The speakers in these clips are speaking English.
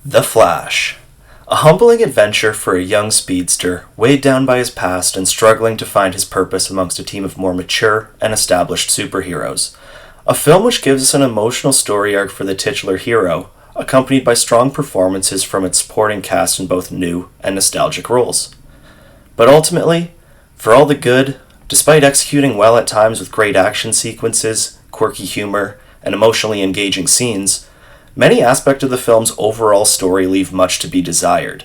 The Flash. A humbling adventure for a young speedster, weighed down by his past and struggling to find his purpose amongst a team of more mature and established superheroes. A film which gives us an emotional story arc for the titular hero, accompanied by strong performances from its supporting cast in both new and nostalgic roles. But ultimately, for all the good, despite executing well at times with great action sequences, quirky humor, and emotionally engaging scenes, many aspects of the film's overall story leave much to be desired.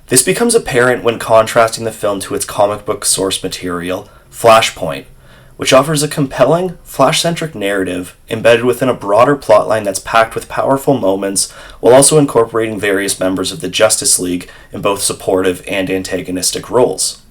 This becomes apparent when contrasting the film to its comic book source material, Flashpoint, which offers a compelling, Flash-centric narrative embedded within a broader plotline that's packed with powerful moments while also incorporating various members of the Justice League in both supportive and antagonistic roles.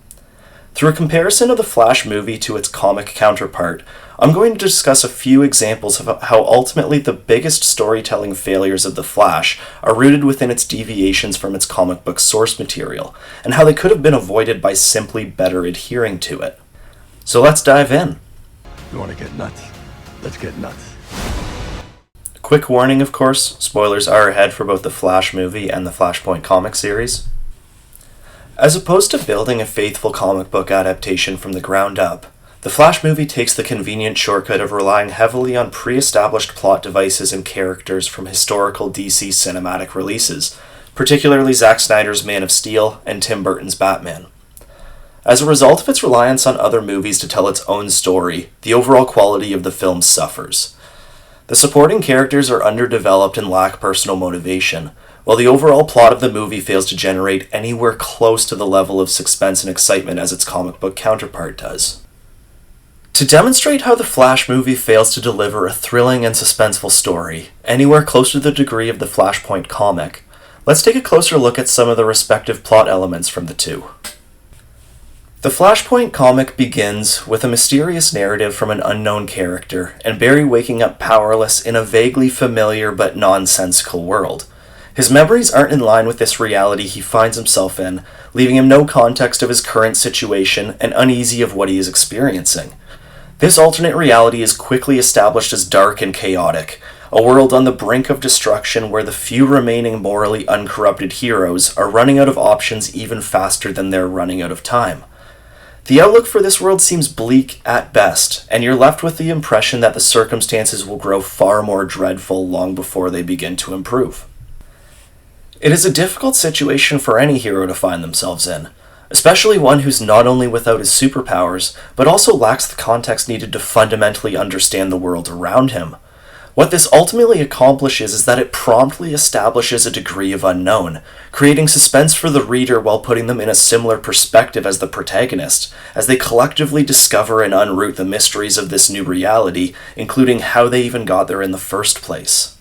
Through a comparison of the Flash movie to its comic counterpart, I'm going to discuss a few examples of how ultimately the biggest storytelling failures of The Flash are rooted within its deviations from its comic book source material, and how they could have been avoided by simply better adhering to it. So let's dive in. You want to get nuts? Let's get nuts. Quick warning, of course, spoilers are ahead for both the Flash movie and the Flashpoint comic series. As opposed to building a faithful comic book adaptation from the ground up, the Flash movie takes the convenient shortcut of relying heavily on pre-established plot devices and characters from historical DC cinematic releases, particularly Zack Snyder's Man of Steel and Tim Burton's Batman. As a result of its reliance on other movies to tell its own story, the overall quality of the film suffers. The supporting characters are underdeveloped and lack personal motivation, while the overall plot of the movie fails to generate anywhere close to the level of suspense and excitement as its comic book counterpart does. To demonstrate how the Flash movie fails to deliver a thrilling and suspenseful story, anywhere close to the degree of the Flashpoint comic, let's take a closer look at some of the respective plot elements from the two. The Flashpoint comic begins with a mysterious narrative from an unknown character, and Barry waking up powerless in a vaguely familiar but nonsensical world. His memories aren't in line with this reality he finds himself in, leaving him no context of his current situation and uneasy of what he is experiencing. This alternate reality is quickly established as dark and chaotic, a world on the brink of destruction where the few remaining morally uncorrupted heroes are running out of options even faster than they're running out of time. The outlook for this world seems bleak at best, and you're left with the impression that the circumstances will grow far more dreadful long before they begin to improve. It is a difficult situation for any hero to find themselves in, especially one who's not only without his superpowers, but also lacks the context needed to fundamentally understand the world around him. What this ultimately accomplishes is that it promptly establishes a degree of unknown, creating suspense for the reader while putting them in a similar perspective as the protagonist, as they collectively discover and unroot the mysteries of this new reality, including how they even got there in the first place.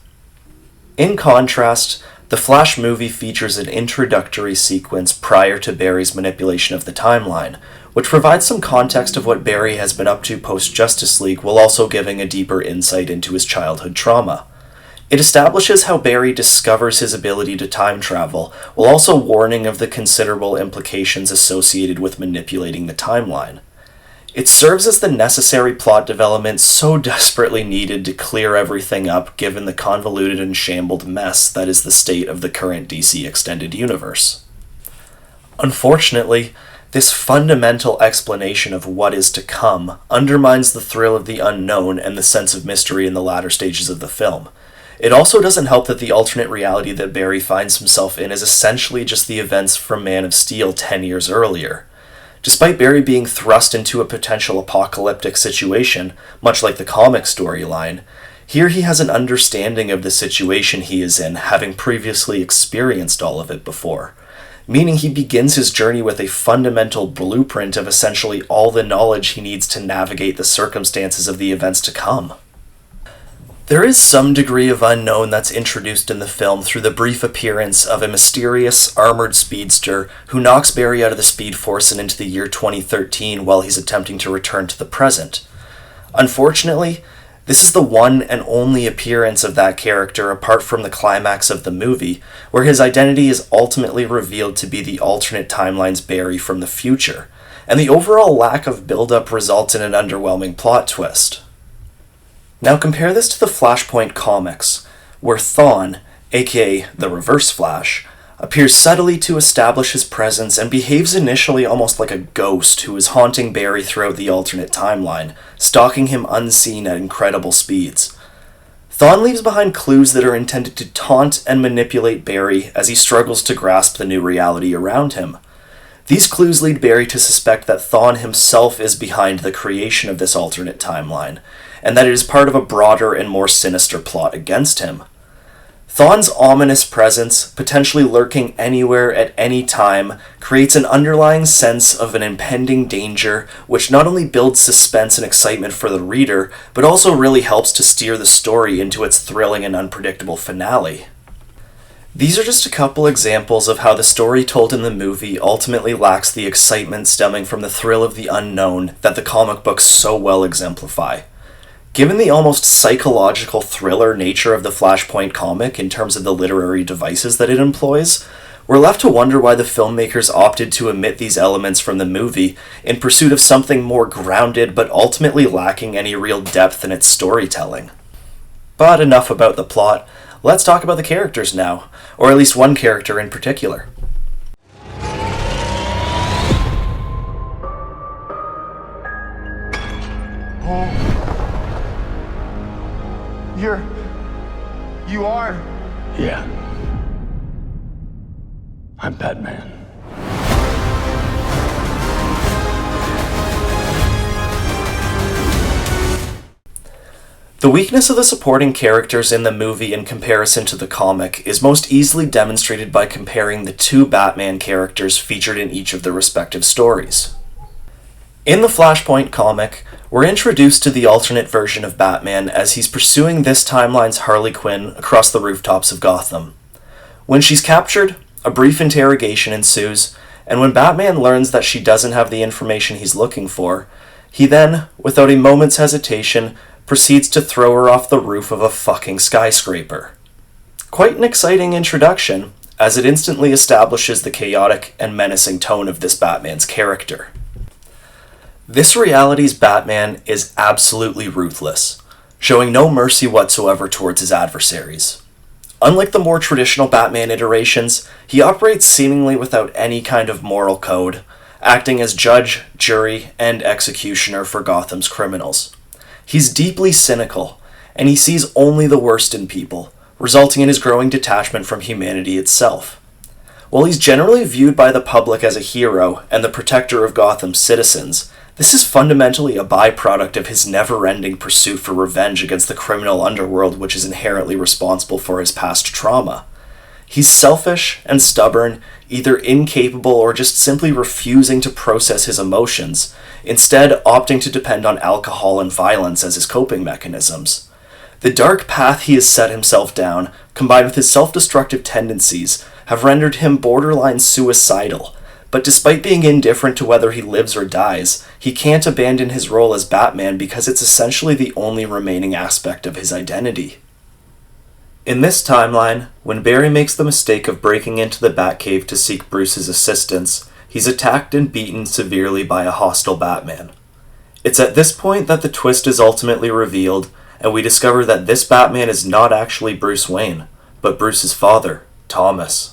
In contrast, the Flash movie features an introductory sequence prior to Barry's manipulation of the timeline, which provides some context of what Barry has been up to post-Justice League while also giving a deeper insight into his childhood trauma. It establishes how Barry discovers his ability to time travel, while also warning of the considerable implications associated with manipulating the timeline. It serves as the necessary plot development so desperately needed to clear everything up given the convoluted and shambled mess that is the state of the current DC Extended Universe. Unfortunately, this fundamental explanation of what is to come undermines the thrill of the unknown and the sense of mystery in the latter stages of the film. It also doesn't help that the alternate reality that Barry finds himself in is essentially just the events from Man of Steel 10 years earlier. Despite Barry being thrust into a potential apocalyptic situation, much like the comic storyline, here he has an understanding of the situation he is in, having previously experienced all of it before, meaning he begins his journey with a fundamental blueprint of essentially all the knowledge he needs to navigate the circumstances of the events to come. There is some degree of unknown that's introduced in the film through the brief appearance of a mysterious, armored speedster who knocks Barry out of the Speed Force and into the year 2013 while he's attempting to return to the present. Unfortunately, this is the one and only appearance of that character apart from the climax of the movie, where his identity is ultimately revealed to be the alternate timeline's Barry from the future, and the overall lack of build-up results in an underwhelming plot twist. Now compare this to the Flashpoint comics, where Thawne, aka the Reverse Flash, appears subtly to establish his presence and behaves initially almost like a ghost who is haunting Barry throughout the alternate timeline, stalking him unseen at incredible speeds. Thawne leaves behind clues that are intended to taunt and manipulate Barry as he struggles to grasp the new reality around him. These clues lead Barry to suspect that Thawne himself is behind the creation of this alternate timeline, and that it is part of a broader and more sinister plot against him. Thawne's ominous presence, potentially lurking anywhere at any time, creates an underlying sense of an impending danger, which not only builds suspense and excitement for the reader, but also really helps to steer the story into its thrilling and unpredictable finale. These are just a couple examples of how the story told in the movie ultimately lacks the excitement stemming from the thrill of the unknown that the comic books so well exemplify. Given the almost psychological thriller nature of the Flashpoint comic in terms of the literary devices that it employs, we're left to wonder why the filmmakers opted to omit these elements from the movie in pursuit of something more grounded but ultimately lacking any real depth in its storytelling. But enough about the plot, let's talk about the characters now, or at least one character in particular. You are? Yeah. I'm Batman. The weakness of the supporting characters in the movie in comparison to the comic is most easily demonstrated by comparing the two Batman characters featured in each of the respective stories. In the Flashpoint comic, we're introduced to the alternate version of Batman as he's pursuing this timeline's Harley Quinn across the rooftops of Gotham. When she's captured, a brief interrogation ensues, and when Batman learns that she doesn't have the information he's looking for, he then, without a moment's hesitation, proceeds to throw her off the roof of a fucking skyscraper. Quite an exciting introduction, as it instantly establishes the chaotic and menacing tone of this Batman's character. This reality's Batman is absolutely ruthless, showing no mercy whatsoever towards his adversaries. Unlike the more traditional Batman iterations, he operates seemingly without any kind of moral code, acting as judge, jury, and executioner for Gotham's criminals. He's deeply cynical, and he sees only the worst in people, resulting in his growing detachment from humanity itself. While he's generally viewed by the public as a hero and the protector of Gotham's citizens, this is fundamentally a byproduct of his never-ending pursuit for revenge against the criminal underworld which is inherently responsible for his past trauma. He's selfish and stubborn, either incapable or just simply refusing to process his emotions, instead opting to depend on alcohol and violence as his coping mechanisms. The dark path he has set himself down, combined with his self-destructive tendencies, have rendered him borderline suicidal, but despite being indifferent to whether he lives or dies, he can't abandon his role as Batman because it's essentially the only remaining aspect of his identity. In this timeline, when Barry makes the mistake of breaking into the Batcave to seek Bruce's assistance, he's attacked and beaten severely by a hostile Batman. It's at this point that the twist is ultimately revealed, and we discover that this Batman is not actually Bruce Wayne, but Bruce's father, Thomas.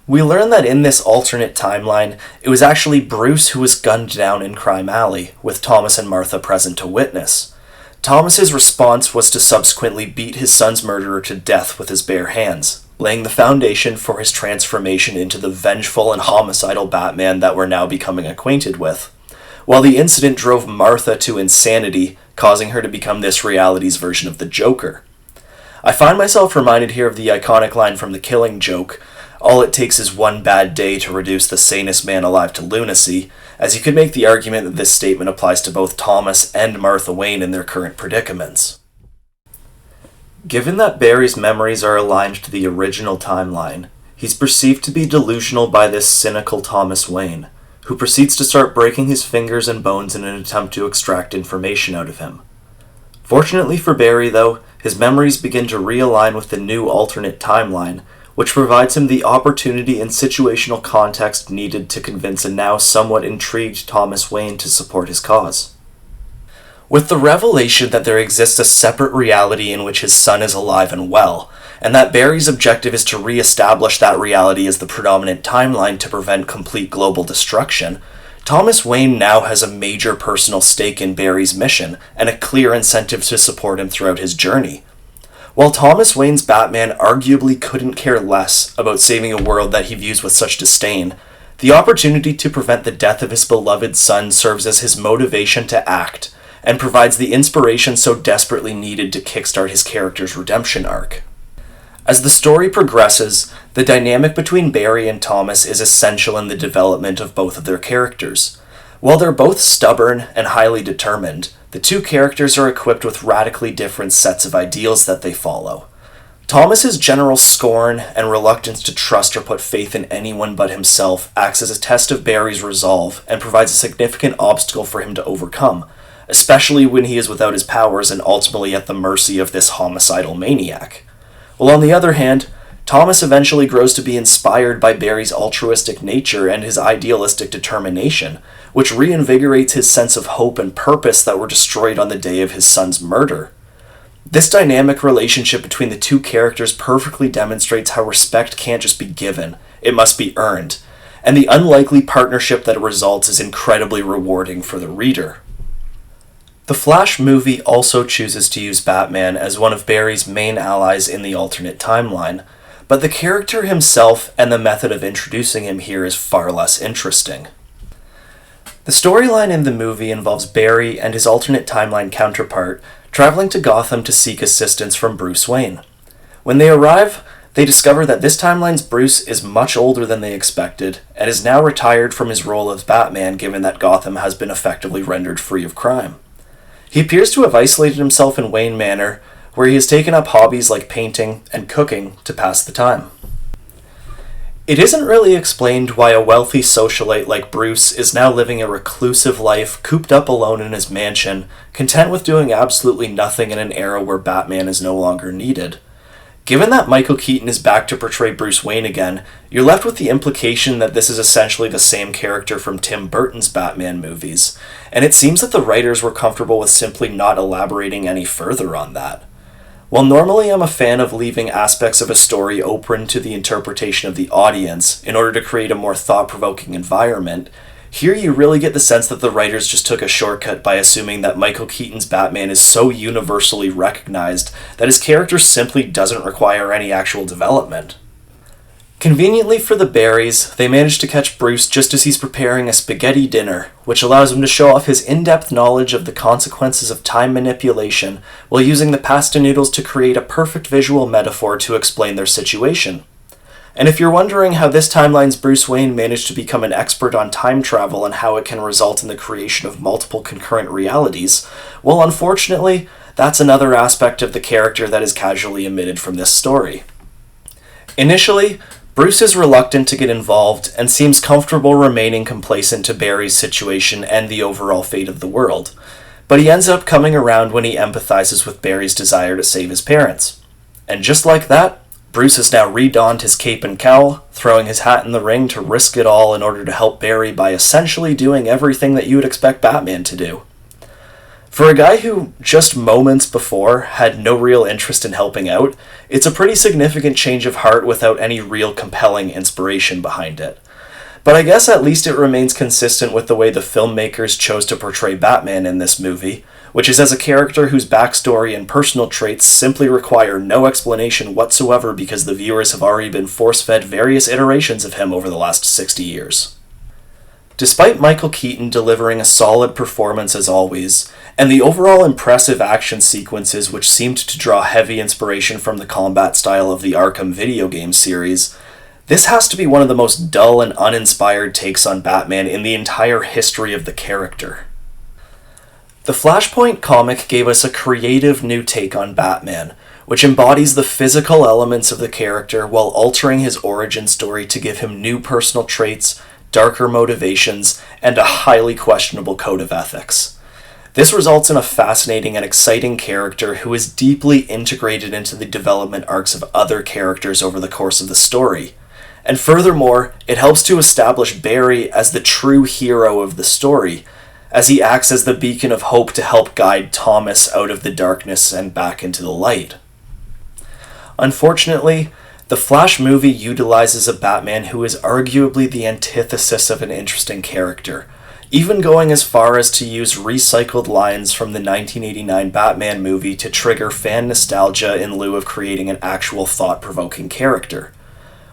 We learn that in this alternate timeline, it was actually Bruce who was gunned down in Crime Alley, with Thomas and Martha present to witness. Thomas's response was to subsequently beat his son's murderer to death with his bare hands, laying the foundation for his transformation into the vengeful and homicidal Batman that we're now becoming acquainted with, while the incident drove Martha to insanity, causing her to become this reality's version of the Joker. I find myself reminded here of the iconic line from The Killing Joke, "All it takes is one bad day to reduce the sanest man alive to lunacy," as you could make the argument that this statement applies to both Thomas and Martha Wayne in their current predicaments. Given that Barry's memories are aligned to the original timeline, he's perceived to be delusional by this cynical Thomas Wayne, who proceeds to start breaking his fingers and bones in an attempt to extract information out of him. Fortunately for Barry, though, his memories begin to realign with the new alternate timeline, which provides him the opportunity and situational context needed to convince a now somewhat intrigued Thomas Wayne to support his cause. With the revelation that there exists a separate reality in which his son is alive and well, and that Barry's objective is to re-establish that reality as the predominant timeline to prevent complete global destruction, Thomas Wayne now has a major personal stake in Barry's mission and a clear incentive to support him throughout his journey. While Thomas Wayne's Batman arguably couldn't care less about saving a world that he views with such disdain, the opportunity to prevent the death of his beloved son serves as his motivation to act, and provides the inspiration so desperately needed to kickstart his character's redemption arc. As the story progresses, the dynamic between Barry and Thomas is essential in the development of both of their characters. While they're both stubborn and highly determined, the two characters are equipped with radically different sets of ideals that they follow. Thomas's general scorn and reluctance to trust or put faith in anyone but himself acts as a test of Barry's resolve and provides a significant obstacle for him to overcome, especially when he is without his powers and ultimately at the mercy of this homicidal maniac. While on the other hand, Thomas eventually grows to be inspired by Barry's altruistic nature and his idealistic determination, which reinvigorates his sense of hope and purpose that were destroyed on the day of his son's murder. This dynamic relationship between the two characters perfectly demonstrates how respect can't just be given, it must be earned, and the unlikely partnership that results is incredibly rewarding for the reader. The Flash movie also chooses to use Batman as one of Barry's main allies in the alternate timeline, but the character himself and the method of introducing him here is far less interesting. The storyline in the movie involves Barry and his alternate timeline counterpart traveling to Gotham to seek assistance from Bruce Wayne. When they arrive, they discover that this timeline's Bruce is much older than they expected and is now retired from his role as Batman given that Gotham has been effectively rendered free of crime. He appears to have isolated himself in Wayne Manor, where he has taken up hobbies like painting and cooking to pass the time. It isn't really explained why a wealthy socialite like Bruce is now living a reclusive life, cooped up alone in his mansion, content with doing absolutely nothing in an era where Batman is no longer needed. Given that Michael Keaton is back to portray Bruce Wayne again, you're left with the implication that this is essentially the same character from Tim Burton's Batman movies, and it seems that the writers were comfortable with simply not elaborating any further on that. While normally I'm a fan of leaving aspects of a story open to the interpretation of the audience in order to create a more thought-provoking environment, here you really get the sense that the writers just took a shortcut by assuming that Michael Keaton's Batman is so universally recognized that his character simply doesn't require any actual development. Conveniently for the Barrys, they manage to catch Bruce just as he's preparing a spaghetti dinner, which allows him to show off his in-depth knowledge of the consequences of time manipulation while using the pasta noodles to create a perfect visual metaphor to explain their situation. And if you're wondering how this timeline's Bruce Wayne managed to become an expert on time travel and how it can result in the creation of multiple concurrent realities, well, unfortunately, that's another aspect of the character that is casually omitted from this story. Initially, Bruce is reluctant to get involved and seems comfortable remaining complacent to Barry's situation and the overall fate of the world, but he ends up coming around when he empathizes with Barry's desire to save his parents. And just like that, Bruce has now redonned his cape and cowl, throwing his hat in the ring to risk it all in order to help Barry by essentially doing everything that you would expect Batman to do. For a guy who, just moments before, had no real interest in helping out, it's a pretty significant change of heart without any real compelling inspiration behind it. But I guess at least it remains consistent with the way the filmmakers chose to portray Batman in this movie, which is as a character whose backstory and personal traits simply require no explanation whatsoever because the viewers have already been force-fed various iterations of him over the last 60 years. Despite Michael Keaton delivering a solid performance as always, and the overall impressive action sequences which seemed to draw heavy inspiration from the combat style of the Arkham video game series, this has to be one of the most dull and uninspired takes on Batman in the entire history of the character. The Flashpoint comic gave us a creative new take on Batman, which embodies the physical elements of the character while altering his origin story to give him new personal traits, darker motivations, and a highly questionable code of ethics. This results in a fascinating and exciting character who is deeply integrated into the development arcs of other characters over the course of the story. And furthermore, it helps to establish Barry as the true hero of the story, as he acts as the beacon of hope to help guide Thomas out of the darkness and back into the light. Unfortunately, the Flash movie utilizes a Batman who is arguably the antithesis of an interesting character, even going as far as to use recycled lines from the 1989 Batman movie to trigger fan nostalgia in lieu of creating an actual thought-provoking character.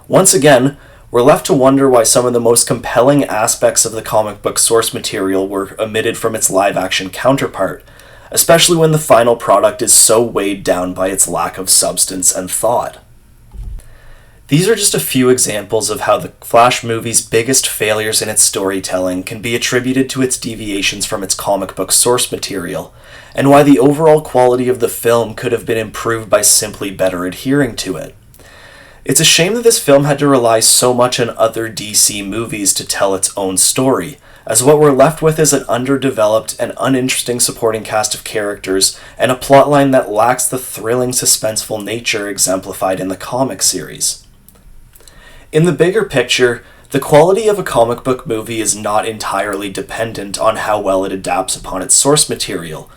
Once again, we're left to wonder why some of the most compelling aspects of the comic book source material were omitted from its live-action counterpart, especially when the final product is so weighed down by its lack of substance and thought. These are just a few examples of how the Flash movie's biggest failures in its storytelling can be attributed to its deviations from its comic book source material, and why the overall quality of the film could have been improved by simply better adhering to it. It's a shame that this film had to rely so much on other DC movies to tell its own story, as what we're left with is an underdeveloped and uninteresting supporting cast of characters and a plotline that lacks the thrilling, suspenseful nature exemplified in the comic series. In the bigger picture, the quality of a comic book movie is not entirely dependent on how well it adapts upon its source material.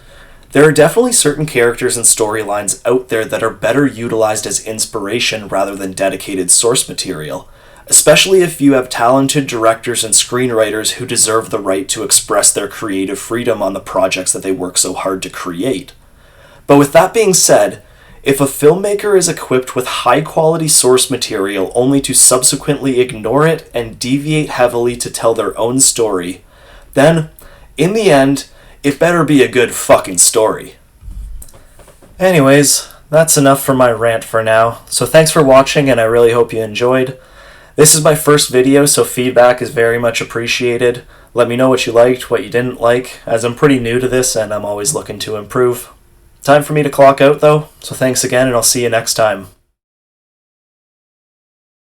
There are definitely certain characters and storylines out there that are better utilized as inspiration rather than dedicated source material, especially if you have talented directors and screenwriters who deserve the right to express their creative freedom on the projects that they work so hard to create. But with that being said, if a filmmaker is equipped with high-quality source material only to subsequently ignore it and deviate heavily to tell their own story, then, in the end, it better be a good fucking story. Anyways, that's enough for my rant for now, so thanks for watching and I really hope you enjoyed. This is my first video, so feedback is very much appreciated. Let me know what you liked, what you didn't like, as I'm pretty new to this and I'm always looking to improve. Time for me to clock out though, so thanks again and I'll see you next time.